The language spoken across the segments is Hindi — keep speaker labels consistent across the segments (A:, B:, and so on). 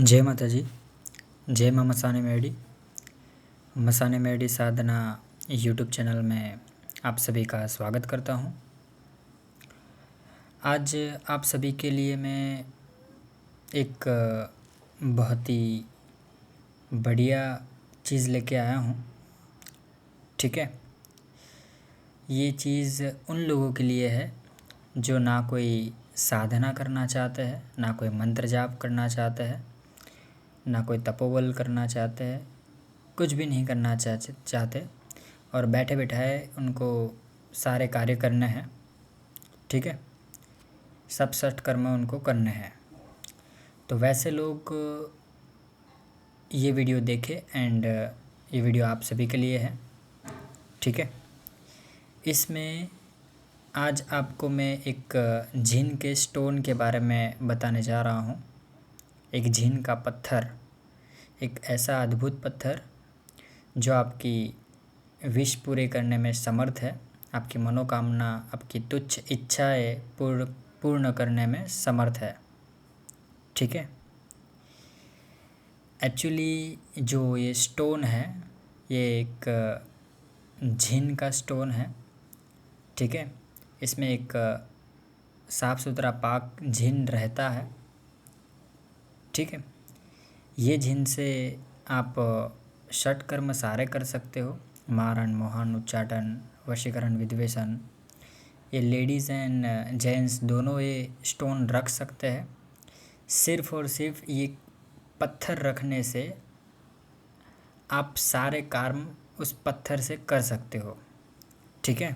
A: जय माता जी। जय माँ मसाने मेडी साधना यूट्यूब चैनल में आप सभी का स्वागत करता हूँ। आज आप सभी के लिए मैं एक बहुत ही बढ़िया चीज़ लेके आया हूँ। ठीक है, ये चीज़ उन लोगों के लिए है जो ना कोई साधना करना चाहते हैं, ना कोई मंत्र जाप करना चाहते हैं, ना कोई तपोबल करना चाहते हैं, कुछ भी नहीं करना चाहते और बैठे बिठाए उनको सारे कार्य करने हैं। ठीक है, सब सत्कर्म उनको करने हैं। तो वैसे लोग ये वीडियो देखें एंड ये वीडियो आप सभी के लिए है। ठीक है, इसमें आज आपको मैं एक झीन के स्टोन के बारे में बताने जा रहा हूँ। एक झीन का पत्थर, एक ऐसा अद्भुत पत्थर जो आपकी विश पूरे करने में समर्थ है, आपकी मनोकामना, आपकी तुच्छ इच्छाएं पूर्ण करने में समर्थ है। ठीक है, एक्चुअली जो ये स्टोन है ये एक झीन का स्टोन है। ठीक है, इसमें एक साफ़ सुथरा पाक झीन रहता है। ठीक है, ये झीन से आप षटकर्म सारे कर सकते हो, मारण, मोहन, उच्चाटन, वशीकरण, विद्वेषण। ये लेडीज़ एंड जेंट्स दोनों ये स्टोन रख सकते हैं। सिर्फ़ और सिर्फ ये पत्थर रखने से आप सारे कर्म उस पत्थर से कर सकते हो। ठीक है,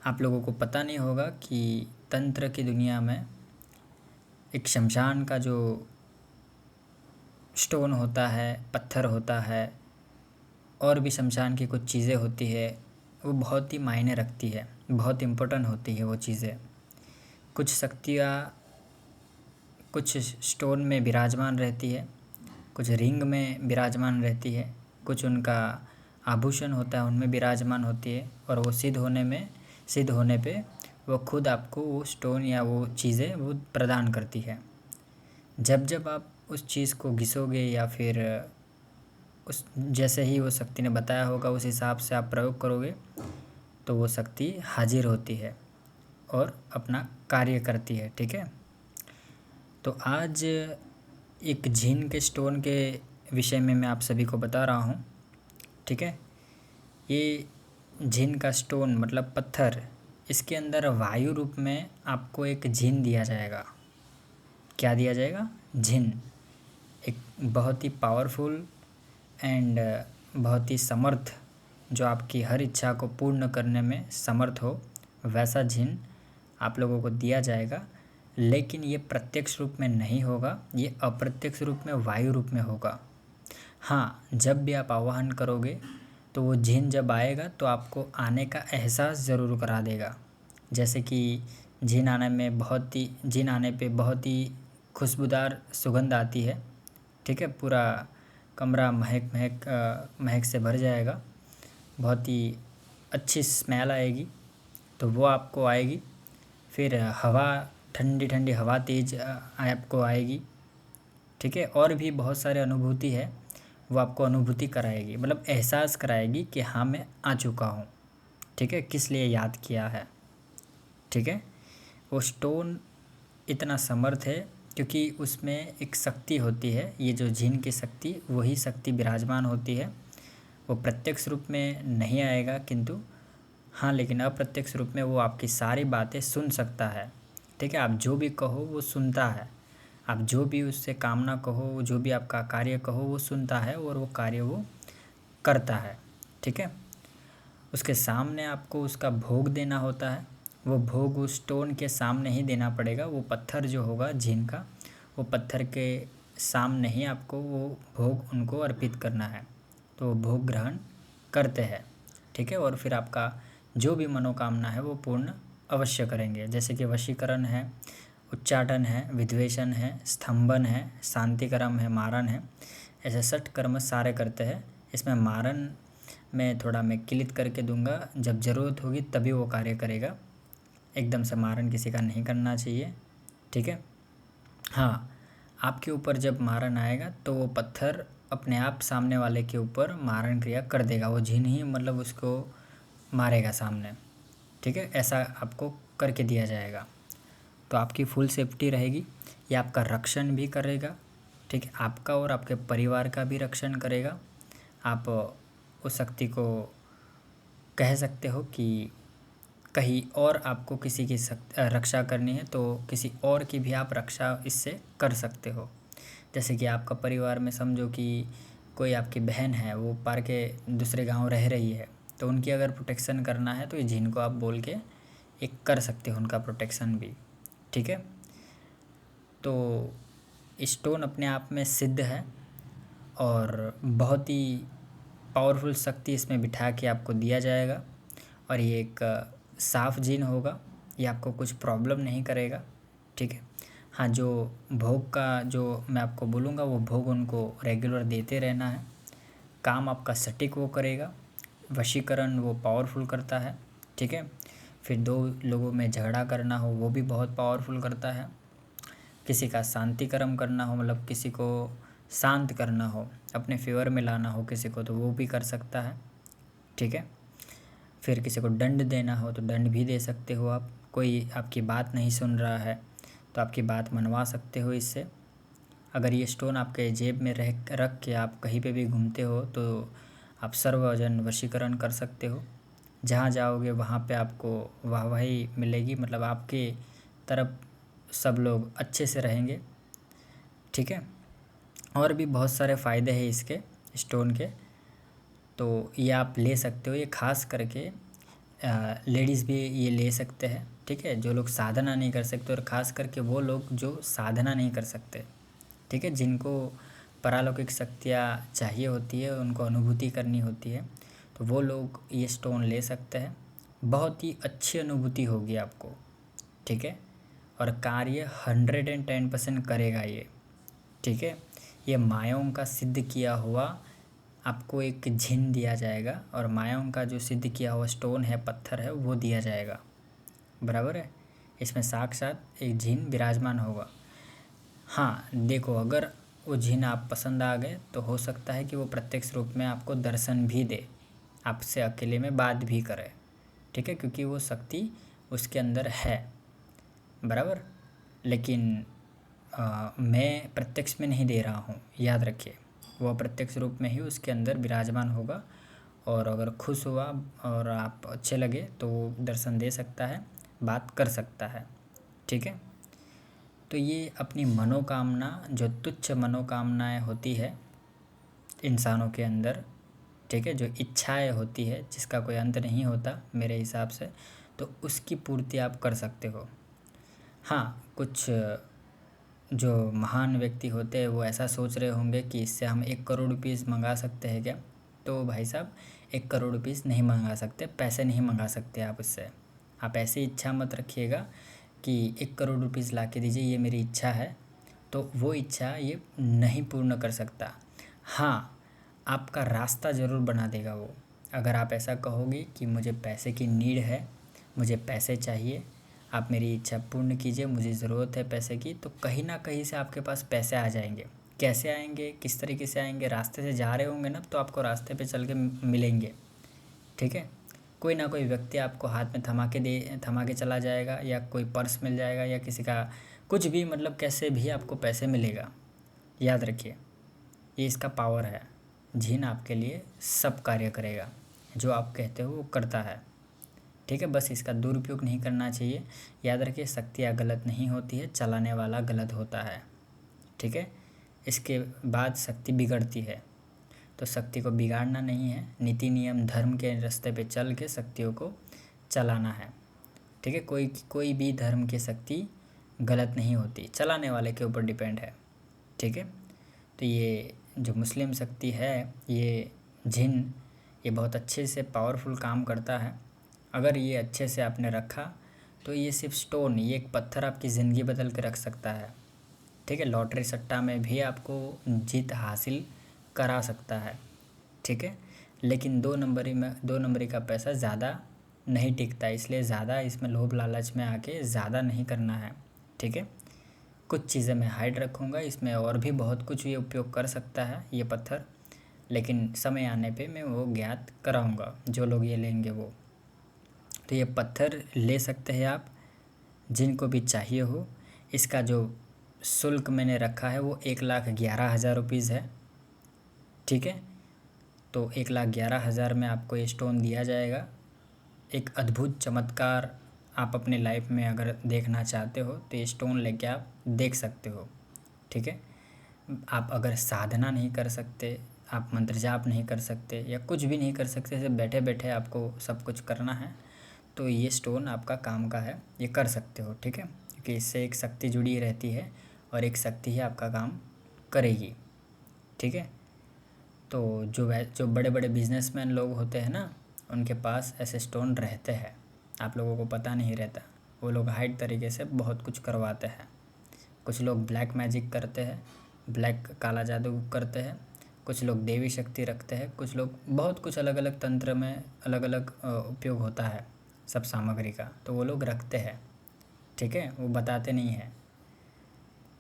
A: आप लोगों को पता नहीं होगा कि तंत्र की दुनिया में एक शमशान का जो स्टोन होता है, पत्थर होता है, और भी शमशान की कुछ चीज़ें होती है, वो बहुत ही मायने रखती है, बहुत इम्पोर्टेंट होती है वो चीज़ें। कुछ शक्तियाँ कुछ स्टोन में विराजमान रहती है, कुछ रिंग में विराजमान रहती है, कुछ उनका आभूषण होता है उनमें विराजमान होती है, और वो सिद्ध होने पे वो खुद आपको वो स्टोन या वो चीज़ें वो प्रदान करती है। जब जब आप उस चीज़ को घिसोगे या फिर उस जैसे ही वो शक्ति ने बताया होगा उस हिसाब से आप प्रयोग करोगे तो वो शक्ति हाजिर होती है और अपना कार्य करती है। ठीक है, तो आज एक झीन के स्टोन के विषय में मैं आप सभी को बता रहा हूँ। ठीक है, ये झीन का स्टोन मतलब पत्थर, इसके अंदर वायु रूप में आपको एक झीन दिया जाएगा। क्या दिया जाएगा? झीन। एक बहुत ही पावरफुल एंड बहुत ही समर्थ, जो आपकी हर इच्छा को पूर्ण करने में समर्थ हो, वैसा झीन आप लोगों को दिया जाएगा। लेकिन ये प्रत्यक्ष रूप में नहीं होगा, ये अप्रत्यक्ष रूप में वायु रूप में होगा। हाँ, जब भी आप आवाहन करोगे तो वो झीन जब आएगा तो आपको आने का एहसास ज़रूर करा देगा। जैसे कि झीन आने पे बहुत ही खुशबूदार सुगंध आती है। ठीक है, पूरा कमरा महक से भर जाएगा, बहुत ही अच्छी स्मेल आएगी, तो वो आपको आएगी। फिर हवा, ठंडी ठंडी हवा तेज़ आपको आएगी। ठीक है, और भी बहुत सारे अनुभूति है, वो आपको अनुभूति कराएगी, मतलब एहसास कराएगी कि हाँ मैं आ चुका हूँ। ठीक है, किस लिए याद किया है। ठीक है, वो स्टोन इतना समर्थ है क्योंकि उसमें एक शक्ति होती है, ये जो झीन की शक्ति, वही शक्ति विराजमान होती है। वो प्रत्यक्ष रूप में नहीं आएगा किंतु हाँ, लेकिन अप्रत्यक्ष रूप में वो आपकी सारी बातें सुन सकता है। ठीक है, आप जो भी कहो वो सुनता है, आप जो भी उससे कामना कहो, जो भी आपका कार्य कहो वो सुनता है और वो कार्य वो करता है। ठीक है, उसके सामने आपको उसका भोग देना होता है। वो भोग उस स्टोन के सामने ही देना पड़ेगा। वो पत्थर जो होगा झीन का, वो पत्थर के सामने ही आपको वो भोग उनको अर्पित करना है, तो वो भोग ग्रहण करते हैं। ठीक है, और फिर आपका जो भी मनोकामना है वो पूर्ण अवश्य करेंगे। जैसे कि वशीकरण है, उच्चाटन है, विद्वेषण है, स्तंभन है, शांतिकर्म है, मारण है, ऐसे 6 कर्म सारे करते हैं। इसमें मारण में थोड़ा मैं क्लिक करके दूंगा, जब ज़रूरत होगी तभी वो कार्य करेगा, एकदम से मारण किसी का नहीं करना चाहिए। ठीक है, हाँ, आपके ऊपर जब मारन आएगा तो वो पत्थर अपने आप सामने वाले के ऊपर मारन क्रिया कर देगा, वो जिन ही मतलब उसको मारेगा सामने। ठीक है, ऐसा आपको करके दिया जाएगा। तो आपकी फुल सेफ्टी रहेगी, ये आपका रक्षण भी करेगा। ठीक है, आपका और आपके परिवार का भी रक्षण करेगा। आप उस शक्ति को कह सकते हो कि कहीं और आपको किसी की रक्षा करनी है तो किसी और की भी आप रक्षा इससे कर सकते हो। जैसे कि आपका परिवार में समझो कि कोई आपकी बहन है, वो पार के दूसरे गांव रह रही है, तो उनकी अगर प्रोटेक्शन करना है तो ये जिन को आप बोल के एक कर सकते हो उनका प्रोटेक्शन भी। ठीक है, तो स्टोन अपने आप में सिद्ध है और बहुत ही पावरफुल शक्ति इसमें बिठा के आपको दिया जाएगा। और ये एक साफ जिन होगा, ये आपको कुछ प्रॉब्लम नहीं करेगा। ठीक है, हाँ, जो भोग का जो मैं आपको बोलूँगा वो भोग उनको रेगुलर देते रहना है। काम आपका सटीक वो करेगा, वशीकरण वो पावरफुल करता है। ठीक है, फिर दो लोगों में झगड़ा करना हो वो भी बहुत पावरफुल करता है। किसी का शांतिकरण करना हो, मतलब किसी को शांत करना हो, अपने फेवर में लाना हो किसी को, तो वो भी कर सकता है। ठीक है, फिर किसी को दंड देना हो तो दंड भी दे सकते हो आप। कोई आपकी बात नहीं सुन रहा है तो आपकी बात मनवा सकते हो इससे। अगर ये स्टोन आपके जेब में रख के आप कहीं पे भी घूमते हो तो आप सर्वजन वशीकरण कर सकते हो। जहाँ जाओगे वहाँ पे आपको वाहवाही मिलेगी, मतलब आपके तरफ सब लोग अच्छे से रहेंगे। ठीक है, और भी बहुत सारे फ़ायदे हैं इसके स्टोन के, तो ये आप ले सकते हो। ये खास करके लेडीज़ भी ये ले सकते हैं। ठीक है, जो लोग साधना नहीं कर सकते, और ख़ास करके वो लोग जो साधना नहीं कर सकते। ठीक है, जिनको परालौकिक शक्तियाँ चाहिए होती है, उनको अनुभूति करनी होती है, तो वो लोग ये स्टोन ले सकते हैं। बहुत ही अच्छी अनुभूति होगी आपको। ठीक है, और कार्य 110% करेगा ये। ठीक है, ये मायाओं का सिद्ध किया हुआ आपको एक जिन दिया जाएगा, और मायाओं का जो सिद्ध किया हुआ स्टोन है, पत्थर है, वो दिया जाएगा। बराबर है, इसमें साक्षात एक जिन विराजमान होगा। हाँ देखो, अगर वो जिन आप पसंद आ गए तो हो सकता है कि वो प्रत्यक्ष रूप में आपको दर्शन भी दे, आपसे अकेले में बात भी करे। ठीक है, क्योंकि वो शक्ति उसके अंदर है। बराबर, लेकिन मैं प्रत्यक्ष में नहीं दे रहा हूँ, याद रखिए। वो अप्रत्यक्ष रूप में ही उसके अंदर विराजमान होगा, और अगर खुश हुआ और आप अच्छे लगे तो वो दर्शन दे सकता है, बात कर सकता है। ठीक है, तो ये अपनी मनोकामना, जो तुच्छ मनोकामनाएं होती है इंसानों के अंदर, ठीक है, जो इच्छाएं होती है जिसका कोई अंत नहीं होता मेरे हिसाब से, तो उसकी पूर्ति आप कर सकते हो। हाँ, कुछ जो महान व्यक्ति होते हैं वो ऐसा सोच रहे होंगे कि इससे हम 1 करोड़ रुपीज़ मंगा सकते हैं क्या? तो भाई साहब, 1 करोड़ रुपीज़ नहीं मंगा सकते, पैसे नहीं मंगा सकते आप इससे। आप ऐसी इच्छा मत रखिएगा कि 1 करोड़ रुपीज़ ला के दीजिए, ये मेरी इच्छा है। तो वो इच्छा ये नहीं पूर्ण कर सकता। हाँ, आपका रास्ता ज़रूर बना देगा वो। अगर आप ऐसा कहोगे कि मुझे पैसे की नीड है, मुझे पैसे चाहिए, आप मेरी इच्छा पूर्ण कीजिए, मुझे ज़रूरत है पैसे की, तो कहीं ना कहीं से आपके पास पैसे आ जाएंगे। कैसे आएंगे, किस तरीके से आएंगे? रास्ते से जा रहे होंगे ना, तो आपको रास्ते पे चल के मिलेंगे। ठीक है, कोई ना कोई व्यक्ति आपको हाथ में थमा के चला जाएगा, या कोई पर्स मिल जाएगा, या किसी का कुछ भी, मतलब कैसे भी आपको पैसे मिलेगा। याद रखिए, ये इसका पावर है। जिन आपके लिए सब कार्य करेगा, जो आप कहते हो वो करता है। ठीक है, बस इसका दुरुपयोग नहीं करना चाहिए। याद रखिए, शक्तियाँ गलत नहीं होती है, चलाने वाला गलत होता है। ठीक है, इसके बाद शक्ति बिगड़ती है, तो शक्ति को बिगाड़ना नहीं है, नीति नियम धर्म के रास्ते पे चल के शक्तियों को चलाना है। ठीक है, कोई भी धर्म की शक्ति गलत नहीं होती, चलाने वाले के ऊपर डिपेंड है। ठीक है, तो ये जो मुस्लिम शक्ति है, ये जिन, ये बहुत अच्छे से पावरफुल काम करता है। अगर ये अच्छे से आपने रखा तो ये सिर्फ स्टोन, ये एक पत्थर आपकी ज़िंदगी बदल के रख सकता है। ठीक है, लॉटरी सट्टा में भी आपको जीत हासिल करा सकता है। ठीक है, लेकिन 2 नंबरी का पैसा ज़्यादा नहीं टिकता, इसलिए ज़्यादा इसमें लोभ लालच में आके ज़्यादा नहीं करना है। ठीक है, कुछ चीज़ें मैं हाइड रखूँगा, इसमें और भी बहुत कुछ ये उपयोग कर सकता है ये पत्थर, लेकिन समय आने पे मैं वो ज्ञात कराऊँगा जो लोग ये लेंगे वो। तो ये पत्थर ले सकते हैं आप जिनको भी चाहिए हो। इसका जो शुल्क मैंने रखा है वो 1,11,000 रुपीज़ है, ठीक है। तो 1,11,000 में आपको ये स्टोन दिया जाएगा। एक अद्भुत चमत्कार आप अपने लाइफ में अगर देखना चाहते हो तो ये स्टोन लेके आप देख सकते हो, ठीक है। आप अगर साधना नहीं कर सकते, आप मंत्र जाप नहीं कर सकते या कुछ भी नहीं कर सकते, सिर्फ बैठे बैठे आपको सब कुछ करना है, तो ये स्टोन आपका काम का है, ये कर सकते हो, ठीक है। क्योंकि इससे एक शक्ति जुड़ी रहती है और एक शक्ति ही आपका काम करेगी, ठीक है। तो जो बड़े बड़े बिजनेसमैन लोग होते हैं ना, उनके पास ऐसे स्टोन रहते हैं, आप लोगों को पता नहीं रहता। वो लोग हाइड तरीके से बहुत कुछ करवाते हैं। कुछ लोग ब्लैक मैजिक करते हैं, ब्लैक काला जादू करते हैं, कुछ लोग देवी शक्ति रखते हैं, कुछ लोग बहुत कुछ अलग अलग तंत्र में अलग अलग उपयोग होता है सब सामग्री का, तो वो लोग रखते हैं, ठीक है, वो बताते नहीं हैं।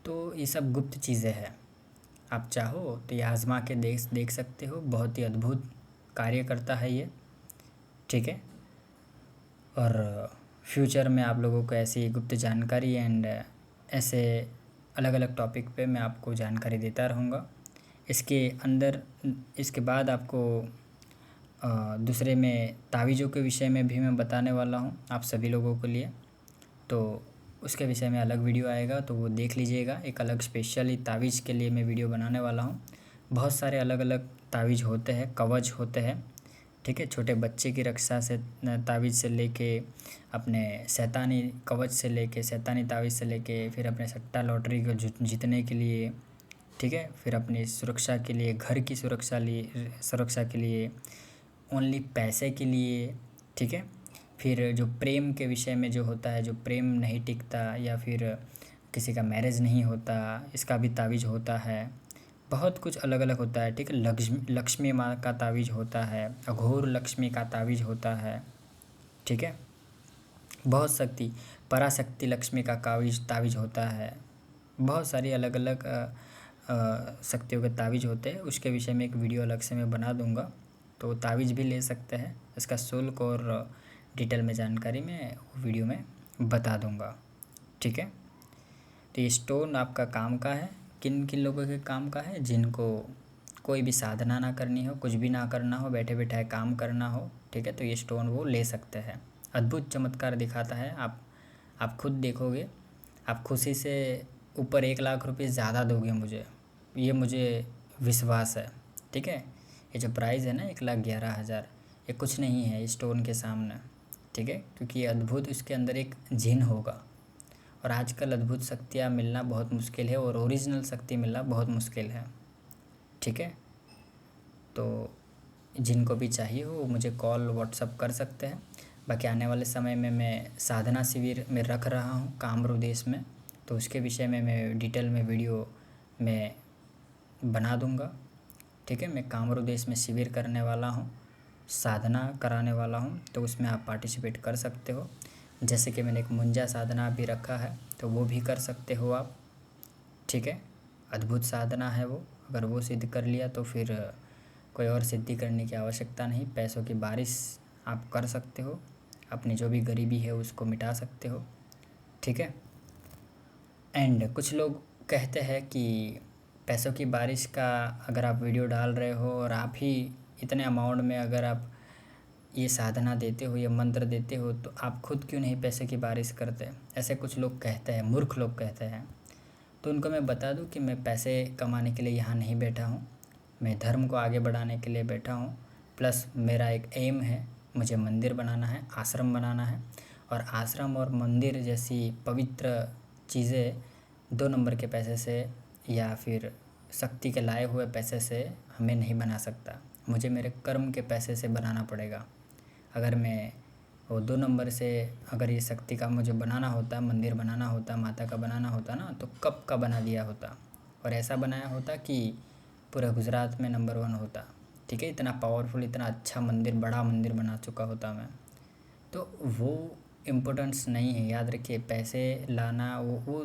A: तो ये सब गुप्त चीज़ें हैं। आप चाहो तो ये आज़मा के देख सकते हो, बहुत ही अद्भुत कार्य करता है ये, ठीक है। और फ्यूचर में आप लोगों को ऐसी गुप्त जानकारी एंड ऐसे अलग अलग टॉपिक पे मैं आपको जानकारी देता रहूँगा। इसके अंदर इसके बाद आपको दूसरे में तावीज़ों के विषय में भी मैं बताने वाला हूँ आप सभी लोगों के लिए। तो उसके विषय में अलग वीडियो आएगा, तो वो देख लीजिएगा। एक अलग स्पेशली तावीज़ के लिए मैं वीडियो बनाने वाला हूँ। बहुत सारे अलग अलग तावीज़ होते हैं, कवच होते हैं, ठीक है। छोटे बच्चे की रक्षा से तावीज़ से लेके अपने शैतानी कवच से लेके शैतानी तावीज़ से लेके फिर अपने सट्टा लॉटरी को जीतने के लिए, ठीक है। फिर अपनी सुरक्षा के लिए, घर की सुरक्षा के लिए, ओनली पैसे के लिए, ठीक है। फिर जो प्रेम के विषय में जो होता है, जो प्रेम नहीं टिकता या फिर किसी का मैरिज नहीं होता, इसका भी तावीज़ होता है। बहुत कुछ अलग अलग होता है, ठीक है। लक्ष्मी माँ का तावीज़ होता है, अघोर लक्ष्मी का तावीज़ होता है, ठीक है। बहुत शक्ति, पराशक्ति लक्ष्मी का तावीज़ होता है। बहुत सारी अलग अलग शक्तियों के तावीज़ होते हैं। उसके विषय में एक वीडियो अलग से मैं बना दूंगा, तो तावीज़ भी ले सकते हैं। इसका शुल्क और डिटेल में जानकारी मैं वीडियो में बता दूंगा, ठीक है। तो ये स्टोन आपका काम का है। किन किन लोगों के काम का है? जिनको कोई भी साधना ना करनी हो, कुछ भी ना करना हो, बैठे बैठे काम करना हो, ठीक है, तो ये स्टोन वो ले सकते हैं। अद्भुत चमत्कार दिखाता है। आप खुद देखोगे, आप खुशी से ऊपर 1,00,000 रुपये ज़्यादा दोगे मुझे, ये मुझे विश्वास है, ठीक है। ये जो प्राइस है ना 1,11,000, ये कुछ नहीं है स्टोन के सामने, ठीक है। क्योंकि ये अद्भुत, इसके अंदर एक जिन होगा। और आजकल अद्भुत शक्तियाँ मिलना बहुत मुश्किल है और ओरिजिनल शक्ति मिलना बहुत मुश्किल है, ठीक है। तो जिनको भी चाहिए हो मुझे कॉल व्हाट्सअप कर सकते हैं। बाकी आने वाले समय में मैं साधना शिविर में रख रहा हूँ कामरू देश में, तो उसके विषय में मैं डिटेल में वीडियो में बना दूँगा, ठीक है। मैं कामरू देश में शिविर करने वाला हूँ, साधना कराने वाला हूँ, तो उसमें आप पार्टिसिपेट कर सकते हो। जैसे कि मैंने एक मुंजा साधना भी रखा है, तो वो भी कर सकते हो आप, ठीक है। अद्भुत साधना है वो, अगर वो सिद्ध कर लिया तो फिर कोई और सिद्धि करने की आवश्यकता नहीं। पैसों की बारिश आप कर सकते हो, अपनी जो भी गरीबी है उसको मिटा सकते हो, ठीक है। एंड कुछ लोग कहते हैं कि पैसों की बारिश का अगर आप वीडियो डाल रहे हो और आप ही इतने अमाउंट में अगर आप ये साधना देते हो, ये मंत्र देते हो, तो आप खुद क्यों नहीं पैसे की बारिश करते? ऐसे कुछ लोग कहते हैं, मूर्ख लोग कहते हैं। तो उनको मैं बता दूं कि मैं पैसे कमाने के लिए यहाँ नहीं बैठा हूँ, मैं धर्म को आगे बढ़ाने के लिए बैठा हूँ। प्लस मेरा एक एम है, मुझे मंदिर बनाना है, आश्रम बनाना है। और आश्रम और मंदिर जैसी पवित्र चीज़ें 2 नंबर के पैसे से या फिर शक्ति के लाए हुए पैसे से हमें नहीं बना सकता, मुझे मेरे कर्म के पैसे से बनाना पड़ेगा। अगर मैं वो 2 नंबर से अगर ये शक्ति का मुझे बनाना होता, मंदिर बनाना होता, माता का बनाना होता ना, तो कब का बना दिया होता और ऐसा बनाया होता कि पूरे गुजरात में नंबर 1 होता, ठीक है। इतना पावरफुल, इतना अच्छा मंदिर, बड़ा मंदिर बना चुका होता मैं। तो वो इम्पोर्टेंस नहीं है, याद रखिए। पैसे लाना वो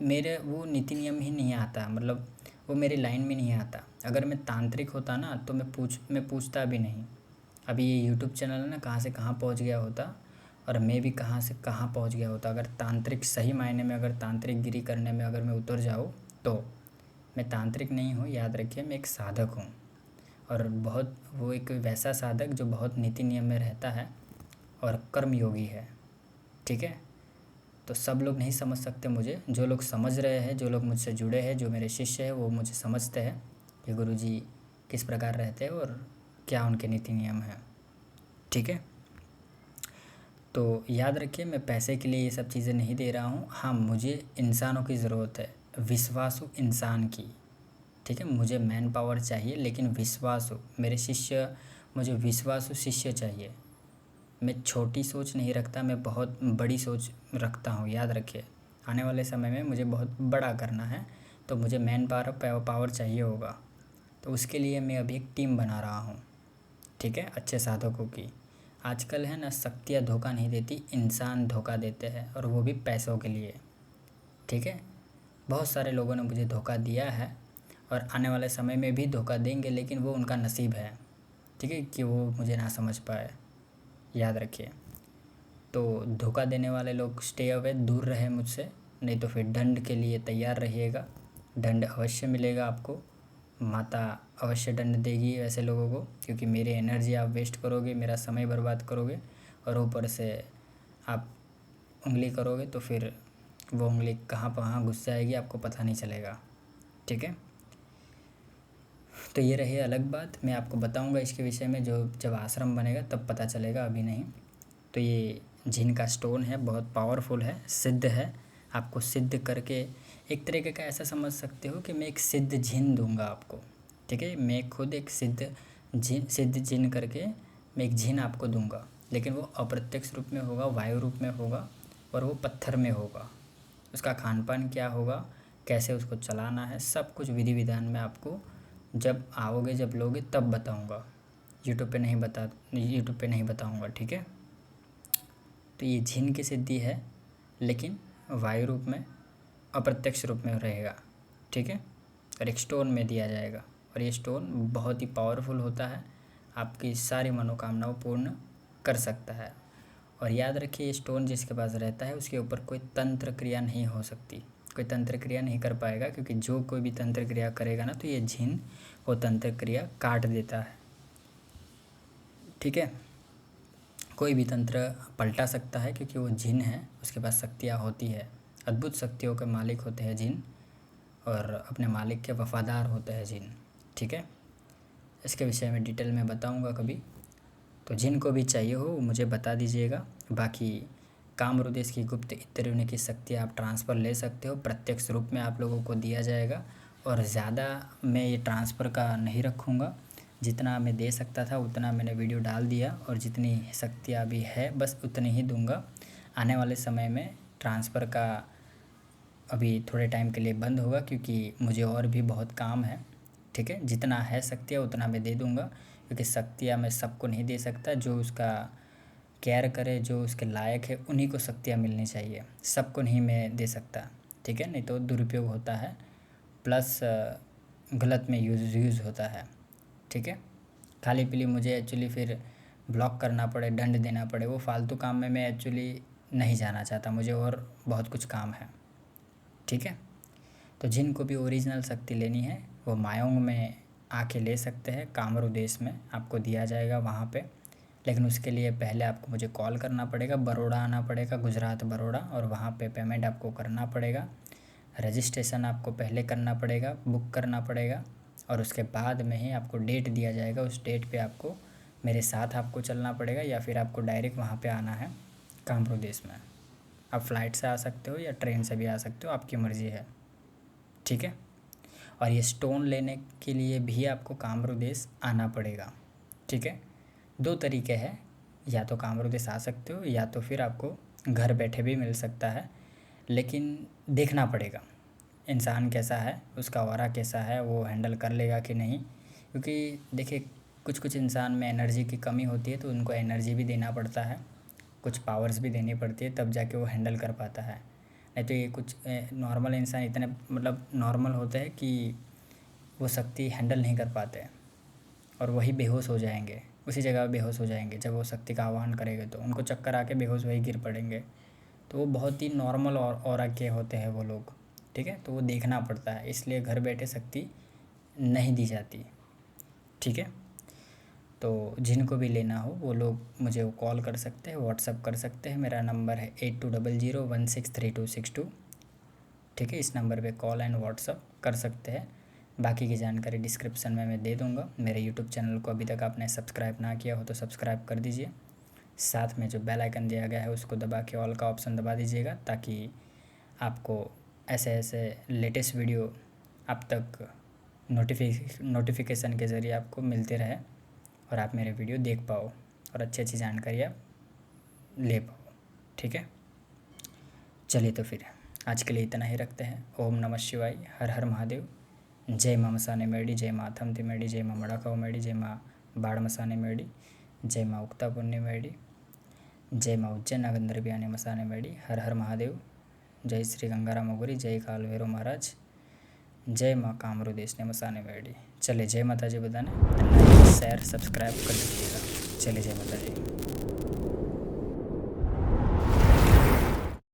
A: मेरे वो नीति नियम ही नहीं आता, मतलब वो मेरी लाइन में नहीं आता। अगर मैं तांत्रिक होता ना तो मैं पूछता भी नहीं। अभी ये यूट्यूब चैनल है ना, कहाँ से कहाँ पहुँच गया होता, और मैं भी कहाँ से कहाँ पहुँच गया होता। अगर तांत्रिक सही मायने में, अगर तांत्रिकगिरी करने में अगर मैं उतर जाऊँ तो मैं तांत्रिक नहीं हूँ, याद रखिए, मैं एक साधक हूँ। और बहुत वो एक वैसा साधक जो बहुत नीति नियम में रहता है और कर्मयोगी है, ठीक है। तो सब लोग नहीं समझ सकते मुझे, जो लोग समझ रहे हैं, जो लोग मुझसे जुड़े हैं, जो मेरे शिष्य हैं, वो मुझे समझते हैं कि गुरुजी किस प्रकार रहते हैं और क्या उनके नीति नियम हैं, ठीक है। तो याद रखिए, मैं पैसे के लिए ये सब चीज़ें नहीं दे रहा हूँ। हाँ, मुझे इंसानों की ज़रूरत है, विश्वासु इंसान की, ठीक है। मुझे मैन पावर चाहिए, लेकिन विश्वासु, मेरे शिष्य, मुझे विश्वासु शिष्य चाहिए। मैं छोटी सोच नहीं रखता, मैं बहुत बड़ी सोच रखता हूँ, याद रखिए। आने वाले समय में मुझे बहुत बड़ा करना है, तो मुझे मैन पावर चाहिए होगा। तो उसके लिए मैं अभी एक टीम बना रहा हूँ, ठीक है, अच्छे साधकों की। आजकल है ना, शक्तियाँ धोखा नहीं देती, इंसान धोखा देते हैं, और वो भी पैसों के लिए, ठीक है। बहुत सारे लोगों ने मुझे धोखा दिया है और आने वाले समय में भी धोखा देंगे, लेकिन वो उनका नसीब है, ठीक है, कि वो मुझे ना समझ पाए, याद रखिए। तो धोखा देने वाले लोग स्टे अवे, दूर रहे मुझसे, नहीं तो फिर दंड के लिए तैयार रहिएगा। दंड अवश्य मिलेगा आपको, माता अवश्य दंड देगी ऐसे लोगों को, क्योंकि मेरी एनर्जी आप वेस्ट करोगे, मेरा समय बर्बाद करोगे, और ऊपर से आप उंगली करोगे तो फिर वो उंगली कहाँ घुस जाएगी आपको पता नहीं चलेगा, ठीक है। तो ये रही अलग बात, मैं आपको बताऊंगा इसके विषय में जो जब आश्रम बनेगा तब पता चलेगा, अभी नहीं। तो ये जिन का स्टोन है, बहुत पावरफुल है, सिद्ध है। आपको सिद्ध करके, एक तरीके का ऐसा समझ सकते हो कि मैं एक सिद्ध जिन दूंगा आपको, ठीक है। मैं खुद एक सिद्ध जिन करके मैं एक जिन आपको दूंगा, लेकिन वो अप्रत्यक्ष रूप में होगा, वायु रूप में होगा, और वो पत्थर में होगा। उसका खान पान क्या होगा, कैसे उसको चलाना है, सब कुछ विधि विधान में आपको जब आओगे, जब लोगे तब बताऊंगा। यूट्यूब पे नहीं बताऊंगा, ठीक है। तो ये जिन की सिद्धि है, लेकिन वायु रूप में, अप्रत्यक्ष रूप में रहेगा, ठीक है। और एक स्टोन में दिया जाएगा, और ये स्टोन बहुत ही पावरफुल होता है, आपकी सारी मनोकामनाओं पूर्ण कर सकता है। और याद रखिए, ये स्टोन जिसके पास रहता है उसके ऊपर कोई तंत्र क्रिया नहीं हो सकती, कोई तंत्र क्रिया नहीं कर पाएगा, क्योंकि जो कोई भी तंत्र क्रिया करेगा ना, तो ये जिन वो तंत्र क्रिया काट देता है, ठीक है। कोई भी तंत्र पलटा सकता है, क्योंकि वो जिन है, उसके पास शक्तियाँ होती है, अद्भुत शक्तियों के मालिक होते हैं जिन, और अपने मालिक के वफ़ादार होते हैं जिन, ठीक है। इसके विषय में डिटेल में बताऊंगा कभी। तो जिनको भी चाहिए हो वो मुझे बता दीजिएगा। बाकी कामरूदेश की गुप्त इत्र होने की शक्ति आप ट्रांसफ़र ले सकते हो, प्रत्यक्ष रूप में आप लोगों को दिया जाएगा। और ज़्यादा मैं ये ट्रांसफ़र का नहीं रखूँगा, जितना मैं दे सकता था उतना मैंने वीडियो डाल दिया, और जितनी शक्ति अभी है बस उतनी ही दूंगा। आने वाले समय में ट्रांसफ़र का अभी थोड़े टाइम के लिए बंद होगा, क्योंकि मुझे और भी बहुत काम है, ठीक है। जितना है शक्तियाँ उतना मैं दे दूँगा, क्योंकि शक्तियाँ मैं सबको नहीं दे सकता। जो उसका केयर करे, जो उसके लायक है, उन्हीं को शक्तियाँ मिलनी चाहिए, सबको नहीं मैं दे सकता, ठीक है। नहीं तो दुरुपयोग होता है, प्लस गलत में यूज़ होता है, ठीक है। खाली पीली मुझे एक्चुअली फिर ब्लॉक करना पड़े, दंड देना पड़े, वो फालतू काम में मैं एक्चुअली नहीं जाना चाहता, मुझे और बहुत कुछ काम है, ठीक है। तो जिनको भी ओरिजिनल शक्ति लेनी है वो मायोंग में आके ले सकते हैं, कामरू देश में आपको दिया जाएगा वहाँ पे। लेकिन उसके लिए पहले आपको मुझे कॉल करना पड़ेगा, बड़ौदा आना पड़ेगा, गुजरात बड़ौदा, और वहाँ पे पेमेंट आपको करना पड़ेगा। रजिस्ट्रेशन आपको पहले करना पड़ेगा, बुक करना पड़ेगा, और उसके बाद में ही आपको डेट दिया जाएगा। उस डेट पे आपको मेरे साथ आपको चलना पड़ेगा, या फिर आपको डायरेक्ट वहाँ पे आना है कामरू देश में। आप फ़्लाइट से आ सकते हो या ट्रेन से भी आ सकते हो, आपकी मर्ज़ी है, ठीक है। और ये स्टोन लेने के लिए भी आपको कामरू देश आना पड़ेगा, ठीक है। दो तरीके हैं, या तो कामरू देश आ सकते हो, या तो फिर आपको घर बैठे भी मिल सकता है, लेकिन देखना पड़ेगा इंसान कैसा है, उसका ऑरा कैसा है, वो हैंडल कर लेगा कि नहीं। क्योंकि देखिए, कुछ कुछ इंसान में एनर्जी की कमी होती है, तो उनको एनर्जी भी देना पड़ता है, कुछ पावर्स भी देनी पड़ती है, तब जाके वो हैंडल कर पाता है। नहीं तो ये कुछ नॉर्मल इंसान इतने मतलब नॉर्मल होते हैं कि वो शक्ति हैंडल नहीं कर पाते और वही बेहोश हो जाएंगे, उसी जगह बेहोश हो जाएंगे। जब वो शक्ति का आह्वान करेंगे तो उनको चक्कर आके बेहोश वही गिर पड़ेंगे। तो वो बहुत ही नॉर्मल और ऑरा के होते हैं वो लोग, ठीक है। तो वो देखना पड़ता है, इसलिए घर बैठे शक्ति नहीं दी जाती, ठीक है। तो जिनको भी लेना हो वो लोग मुझे वो कॉल कर सकते हैं, व्हाट्सअप कर सकते हैं। मेरा नंबर है 8200163262, ठीक है। इस नंबर पे कॉल एंड व्हाट्सअप कर सकते हैं। बाकी की जानकारी डिस्क्रिप्शन में मैं दे दूँगा। मेरे यूट्यूब चैनल को अभी तक आपने सब्सक्राइब ना किया हो तो सब्सक्राइब कर दीजिए। साथ में जो बेल आइकन दिया गया है उसको दबा के ऑल का ऑप्शन दबा दीजिएगा, ताकि आपको ऐसे ऐसे लेटेस्ट वीडियो आप तक नोटिफिकेशन के ज़रिए आपको मिलते रहे और आप मेरे वीडियो देख पाओ और अच्छी अच्छी जानकारी आप ले पाओ, ठीक है। चलिए तो फिर आज के लिए इतना ही रखते हैं। ओम नमः शिवाय, हर हर महादेव। जय माँ मसाने मेडी, जय माँ थमती मेडी, जय माँ मड़ाकाऊ मेडी, जय माँ बाड़ मसाने मेडी, जय माँ उक्ता पुण्य मेडी, जय माँ उज्जैन नागंदर बियाने मसाने मेडी। हर हर महादेव। जय श्री गंगाराम अगोरी, जय काल भैरव महाराज, जय माँ कामरू देश ने मसाने मेडी। चले जय माता जी बताने, लाइक शेयर सब्सक्राइब कर दीजिएगा। चले जय माता जी।